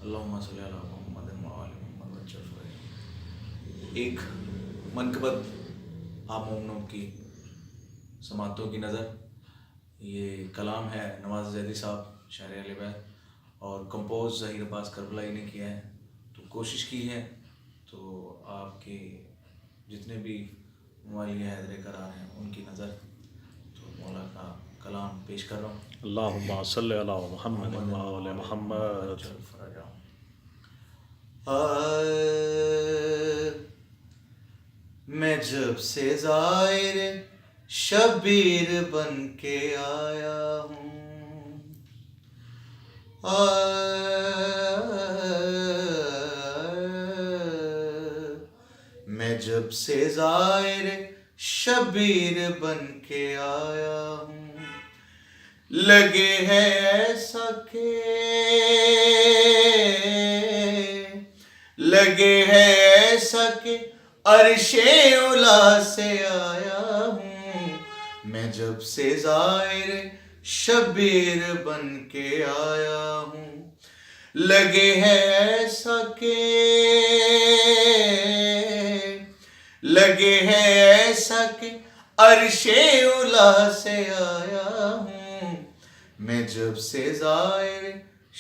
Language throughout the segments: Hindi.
अल्लाहुम्मा सल्ली अला मुहम्मद व आलि मुहम्मद वज्जल। एक मनक़बत आप मोमिनों की समातों की नज़र, ये कलाम है नवाज़ ज़ैदी साहब शायर अहले बैत और कंपोज ज़हीर अब्बास करबलाई ने किया है। तो कोशिश की है तो आपके जितने भी मवाली हैदर करार हैं उनकी नज़र, तो मौला का कलाम पेश कर रहा हूँ। अल्लाहुम्मा सल्ली अला मुहम्मद व आलि मुहम्मद। मैं जब से ज़ाहिर शबीर बन के आया हूँ, मैं जब से ज़ाहिर शबीर बन के आया हूँ, लगे है ऐसा के लगे है ऐसा के अर्शे उला से आया हूँ। मैं जब से ज़ाहिर शबीर बन के आया हूँ, लगे है ऐसा के लगे है ऐसा के अर्शे उला से आया हूँ। मैं जब से ज़ाहिर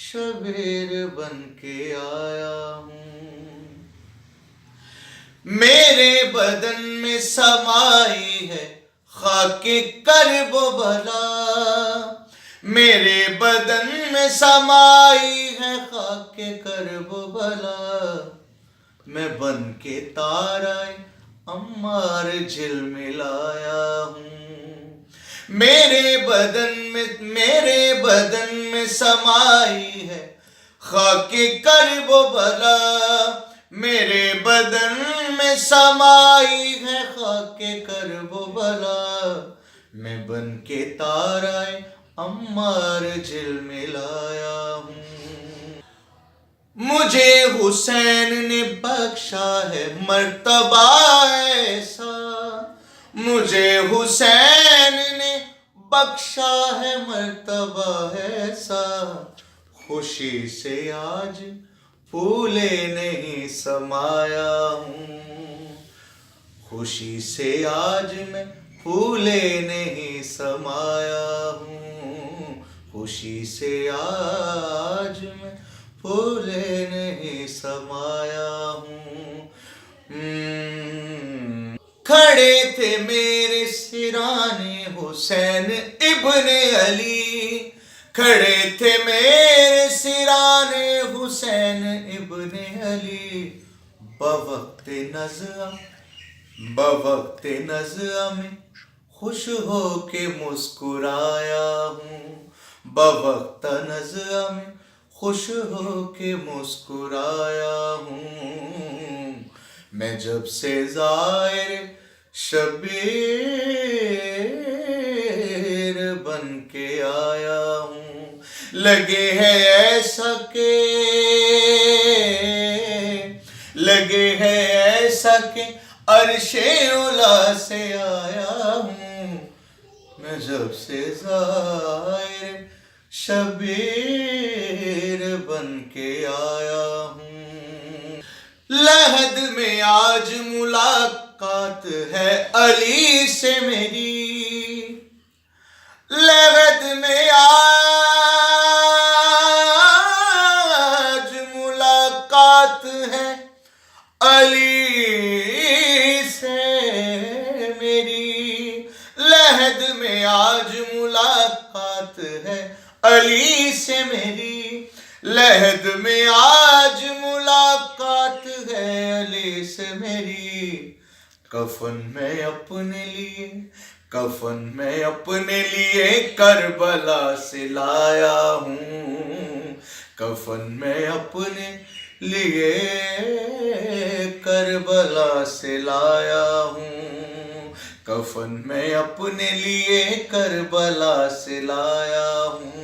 शबीर बन के आया हूँ, मेरे बदन में समाई है खाके करब भला, मेरे बदन में समाई है खाके करब भला। मैं बन के ताराए अम्मार झिलमिलाया हूँ, मेरे बदन में समाई है खाके करब भला, मेरे बदन में समाई है खाके करब भला। मैं बन के ताराए अम्मार झिलमिलाया हूँ। मुझे हुसैन ने बख्शा है मर्तबा ऐसा, मुझे हुसैन ने बख्शा है मर्तबा ऐसा। खुशी से आज फूले नहीं समाया हूँ, खुशी से आज मैं फूले नहीं समाया हूँ, खुशी से आज मैं फूले नहीं समाया हूँ। खड़े थे मेरे सिराने हुसैन इब्ने अली, खड़े थे मेरे सिराने हुसैन इब्ने अली। बवक्ते नज़्आ में खुश हो के मुस्कुराया हूँ, बवक्त नज़्आ में खुश हो के मुस्कुराया हूँ। मैं जब से ज़ाहिर शबीर बन के आया हूँ, लगे है ऐसा के लगे है ऐसा के अर्शे उला से आया हूँ। मैं जब से ज़ाहिर शबीर बन के आया हूँ, लहद में आज मुलाकात है अली से मेरी, लहद में आज मुलाकात है अली से मेरी, लहद में आज मुलाकात है अली से मेरी, लहद में आज मुलाकात है अली से मेरी। कफन मैं अपने लिए करबला से लाया हूँ, कफन मैं अपने लिए करबला से लाया हूँ, कफन मैं अपने लिए करबला से लाया हूँ।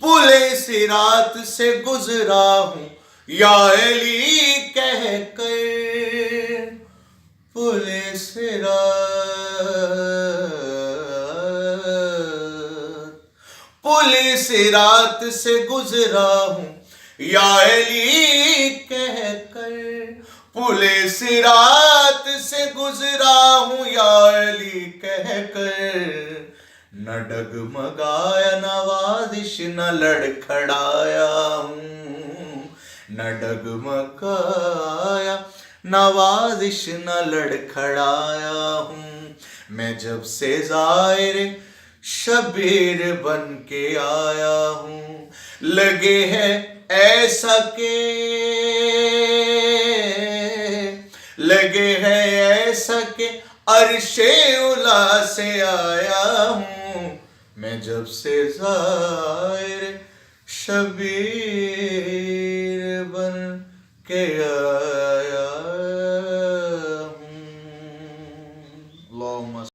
पुल पुले सिरात से गुजरा हूँ या अली कह कर, पुले सिरात से गुजरा हूँ या अली कह कर, पुले सिरात से गुजरा हूँ या अली कह कर, न डगमगाया नवाजिश न लड़खड़ाया हूँ, न डगमगाया नवाजिश न लड़खड़ाया हूँ। मैं जब से ज़ाहिर शबीर बन के आया हूँ, लगे है ऐसा के, लगे है ऐसा के अर्शे उला से आया हूँ। मैं जब से ज़ाहिर शबीर बन के आया